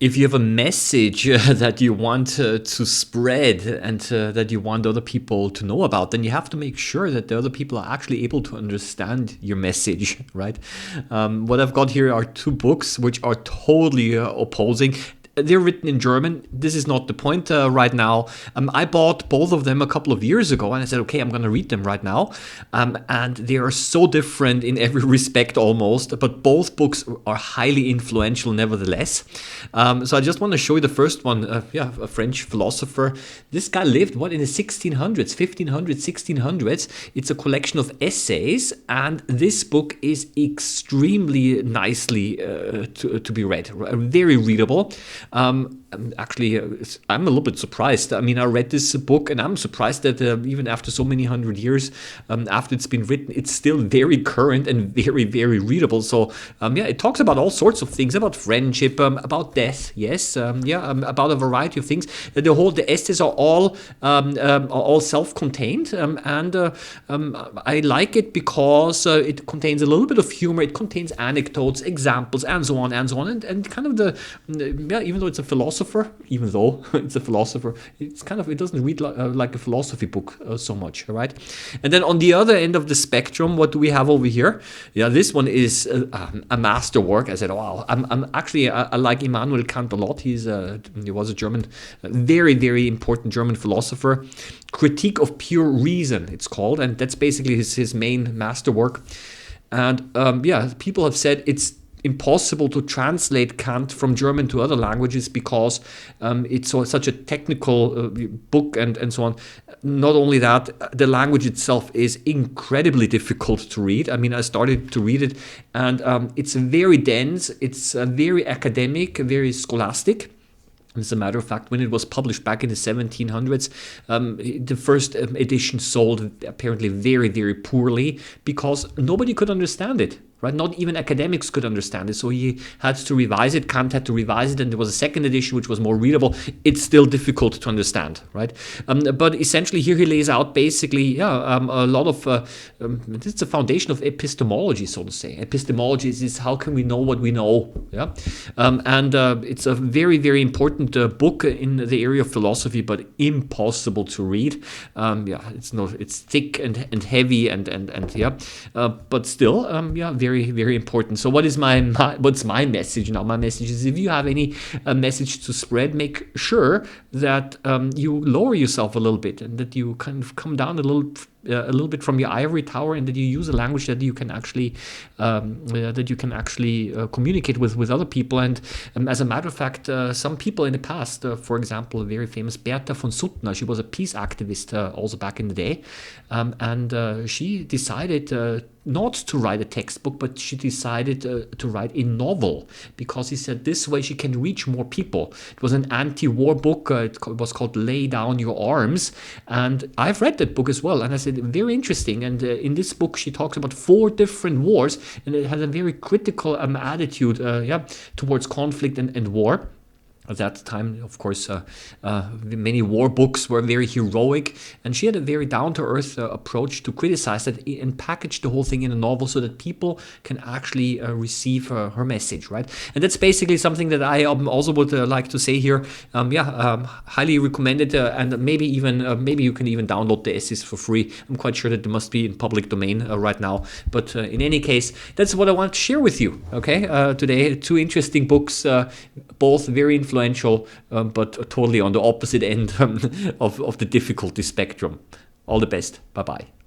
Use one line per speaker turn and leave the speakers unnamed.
If you have a message that you want to spread and that you want other people to know about, then you have to make sure that the other people are actually able to understand your message, right? What I've got here are two books which are totally opposing. They're written in German. This is not the point right now. I bought both of them a couple of years ago, and I said, okay, I'm going to read them right now. And they are so different in every respect almost, but both books are highly influential nevertheless. So I just want to show you the first one. A French philosopher. This guy lived, in the 1600s, 1500s, 1600s. It's a collection of essays, and this book is extremely nicely to be read. Very readable. Actually, I'm a little bit surprised. I mean, I read this book and I'm surprised that even after so many hundred years after it's been written, it's still very current and very, very readable. So, it talks about all sorts of things, about friendship, about death, yes, about a variety of things. The essays are all self-contained, and I like it because it contains a little bit of humor, it contains anecdotes, examples, and so on, and kind of even though it's a philosopher, it doesn't read like a philosophy book so much, right? And then on the other end of the spectrum, what do we have over here? Yeah, this one is a masterwork. I said, wow, I like Immanuel Kant a lot. He was a German, very, very important German philosopher. Critique of Pure Reason, it's called, and that's basically his main masterwork. And people have said it's impossible to translate Kant from German to other languages because it's such a technical book and so on. Not only that, the language itself is incredibly difficult to read. I mean, I started to read it, and it's very dense, it's very academic, very scholastic. As a matter of fact, when it was published back in the 1700s, the first edition sold apparently very, very poorly because nobody could understand it. Right? Not even academics could understand it, so he had to revise it. Kant had to revise it, and there was a second edition which was more readable. It's still difficult to understand, right? But essentially, here he lays out basically, a lot of. This is the foundation of epistemology, so to say. Epistemology is how can we know what we know, yeah? And it's a very, very important book in the area of philosophy, but impossible to read. It's thick and heavy and but still, very, very important. So what's my message now? My message is, if you have any message to spread, make sure that you lower yourself a little bit and that you kind of come down a little bit from your ivory tower, and that you use a language that you can actually communicate with other people. And as a matter of fact, some people in the past, for example, a very famous Bertha von Suttner, she was a peace activist also back in the day, and she decided not to write a textbook, but she decided to write a novel, because he said this way she can reach more people. It was an anti-war book. It was called Lay Down Your Arms, and I've read that book as well, and I said, very interesting. And in this book she talks about 4 different wars, and it has a very critical attitude towards conflict and war. At that time, of course, many war books were very heroic, and she had a very down-to-earth approach to criticize that and package the whole thing in a novel so that people can actually receive her message, right? And that's basically something that I also would like to say here. Highly recommended, and maybe you can even download the essays for free. I'm quite sure that they must be in public domain right now. But in any case, that's what I want to share with you. Okay, today, 2 interesting books, both very influential, but totally on the opposite end of the difficulty spectrum. All the best. Bye-bye.